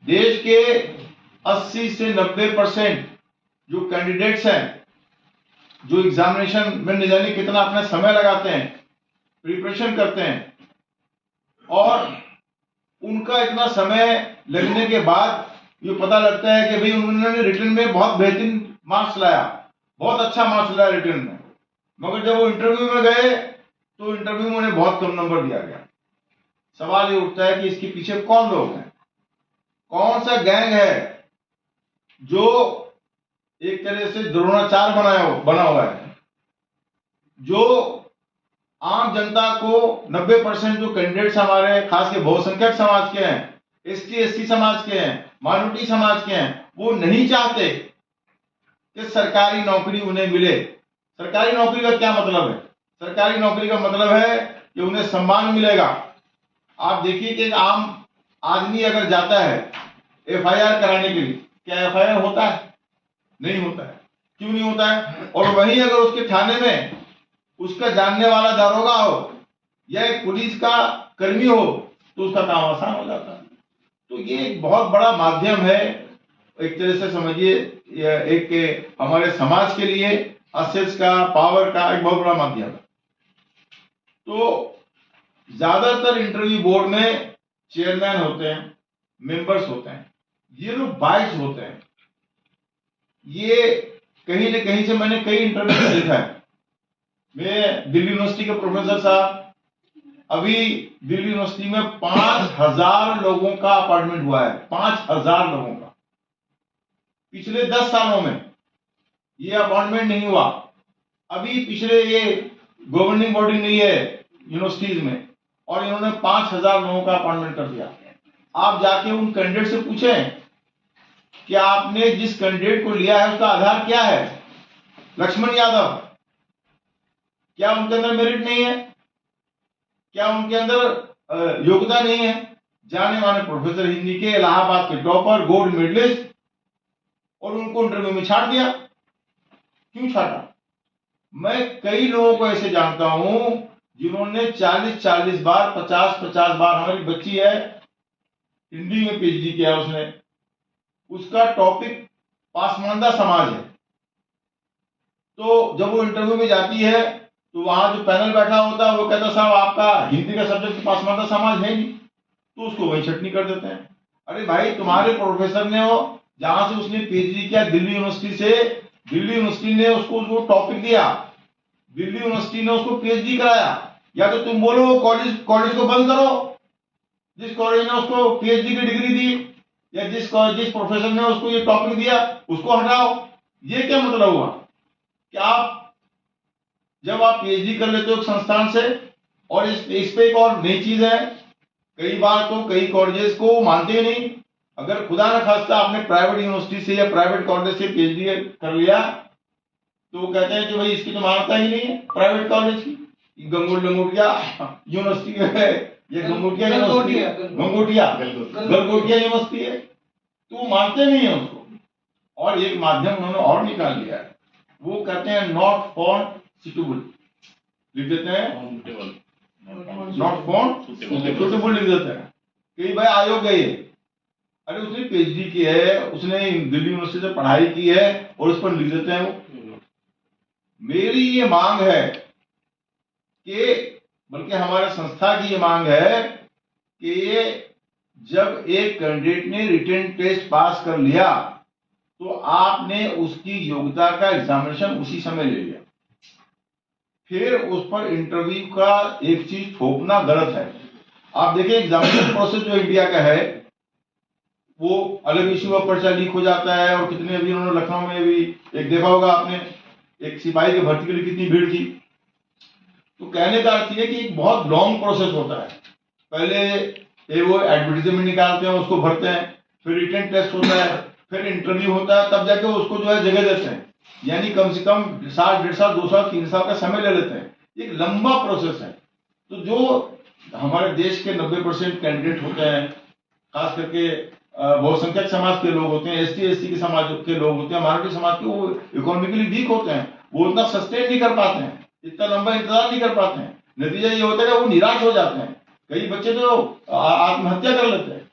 देश के 80 से 90% जो कैंडिडेट्स हैं, जो एग्जामिनेशन में न जाने कितना अपना समय लगाते हैं, प्रिपरेशन करते हैं, और उनका इतना समय लगने के बाद ये पता लगता है कि भाई उन्होंने रिटर्न में बहुत बेहतरीन मार्क्स लाया, बहुत अच्छा मार्क्स लाया रिटर्न में, मगर जब वो इंटरव्यू में गए तो इंटरव्यू में उन्हें बहुत कम नंबर दिया गया। सवाल ये उठता है कि इसके पीछे कौन लोग हैं, कौन सा गैंग है जो एक तरह से द्रोणाचार बना हुआ है, जो आम जनता को 90% जो कैंडिडेट्स हमारे खास के बहुसंख्यक समाज के हैं, ST/SC समाज के हैं, माइनॉरिटी समाज के हैं, वो नहीं चाहते कि सरकारी नौकरी उन्हें मिले। सरकारी नौकरी का क्या मतलब है? सरकारी नौकरी का मतलब है कि उन्हें सम्मान मिलेगा। आप देखिए कि एक आम आदमी अगर जाता है FIR कराने के लिए, क्या FIR होता है? नहीं होता है। क्यों नहीं होता है? और वहीं अगर उसके थाने में उसका जानने वाला दारोगा हो या एक पुलिस का कर्मी हो तो उसका काम आसान हो जाता है। तो ये एक बहुत बड़ा माध्यम है, एक तरह से समझिए एक हमारे समाज के लिए असेट्स का, पावर का एक बहुत बड़ा माध्यम है। तो ज्यादातर इंटरव्यू बोर्ड में चेयरमैन होते हैं, मेंबर्स होते हैं, ये लोग बाइस होते हैं। ये कहीं न कहीं से मैंने कई इंटरव्यू में देखा है। मैं दिल्ली यूनिवर्सिटी के प्रोफेसर साहब, अभी दिल्ली यूनिवर्सिटी में 5000 लोगों का अपॉइंटमेंट हुआ है, 5000 लोगों का। पिछले 10 सालों में ये अपॉइंटमेंट नहीं हुआ। अभी पिछले ये गवर्निंग बॉडी नहीं है यूनिवर्सिटीज में, और इन्होंने 5000 लोगों का अपॉइंटमेंट कर दिया। आप जाके उन कैंडिडेट से पूछें कि आपने जिस कैंडिडेट को लिया है उसका आधार क्या है? लक्ष्मण यादव, क्या उनके अंदर मेरिट नहीं है? क्या उनके अंदर योग्यता नहीं है? जाने माने प्रोफेसर हिंदी के, इलाहाबाद के टॉपर, गोल्ड मेडलिस्ट, और उनको इंटरव्यू में छाट दिया। क्यों छाटा? मैं कई लोगों को ऐसे जानता हूं जिन्होंने 40-40 बार, 50-50 बार, हमारी बच्ची है हिंदी में PhD किया उसने, उसका टॉपिक पासमानदा समाज है। तो जब वो इंटरव्यू में जाती है तो वहां जो पैनल बैठा होता है वो कहता साहब आपका हिंदी का सब्जेक्ट पासमानदा समाज है नहीं, तो उसको वही छटनी कर देते हैं। अरे भाई, तुम्हारे प्रोफेसर ने हो, जहां से उसने PhD किया दिल्ली यूनिवर्सिटी से, दिल्ली यूनिवर्सिटी ने उसको टॉपिक दिया, दिल्ली यूनिवर्सिटी ने उसको PhD कराया। या तो तुम बोलो कॉलेज को बंद करो, जिस कॉलेज ने उसको PhD की डिग्री दी, या जिस प्रोफेसर ने उसको ये टॉपिक दिया उसको हटाओ। ये क्या मतलब हुआ कि आप जब आप PhD कर लेते हो एक संस्थान से, और इस पे एक और नई चीज है, कई बार तो कई कॉलेजेस को मानते ही नहीं। अगर खुदा न खास्ता आपने प्राइवेट यूनिवर्सिटी से या प्राइवेट कॉलेज से PhD कर लिया तो वो कहते हैं कि भाई इसकी तो मान्यता ही नहीं है प्राइवेट कॉलेज की। गंगोटिया यूनिवर्सिटी है, ये गंगोटिया यूनिवर्सिटी है, तो मानते नहीं है उसको। और एक माध्यम उन्होंने और निकाल लिया है, वो कहते हैं नॉट फाउंड सुटेबल, लिख देते हैं नॉट फाउंड सुटेबल, लिख देते हैं कि भाई अयोग्य है। अरे उसने PhD की है, उसने दिल्ली यूनिवर्सिटी से पढ़ाई की है, और उस पर लिख देते हैं वो। मेरी ये मांग है कि, बल्कि हमारे संस्था की ये मांग है कि ये जब एक कैंडिडेट ने रिटन टेस्ट पास कर लिया तो आपने उसकी योग्यता का एग्जामिनेशन उसी समय ले लिया, फिर उस पर इंटरव्यू का एक चीज थोपना गलत है। आप देखिए एग्जामिनेशन प्रोसेस जो इंडिया का है वो अलग इश्यू पर पर्चा लीक हो जाता है, और कितने अभी उन्होंने लखनऊ में भी एक देखा होगा आपने, एक सिपाही की भर्ती के लिए कितनी भीड़ थी। तो कहने का अर्थ ये कि एक बहुत लॉन्ग प्रोसेस होता है। पहले वो एडवर्टाइजमेंट निकालते हैं, उसको भरते हैं, फिर रिटन टेस्ट होता है, फिर इंटरव्यू होता है, तब जाके उसको जो है जगह देते हैं। यानी कम से कम 1 साल, 1.5 साल, 2 साल, 3 साल का समय ले लेते हैं। एक लंबा प्रोसेस है। तो जो हमारे देश के 90% कैंडिडेट होते हैं, खास करके बहुसंख्यक समाज के लोग होते हैं, ST/SC के समाज के लोग होते हैं, माइनॉरिटी समाज के, वो इकोनॉमिकली वीक होते हैं, वो उतना सस्टेन नहीं कर पाते हैं, इतना लंबा इंतजार नहीं कर पाते हैं। नतीजा ये होता है कि वो निराश हो जाते हैं। कई बच्चे तो आत्महत्या कर लेते हैं।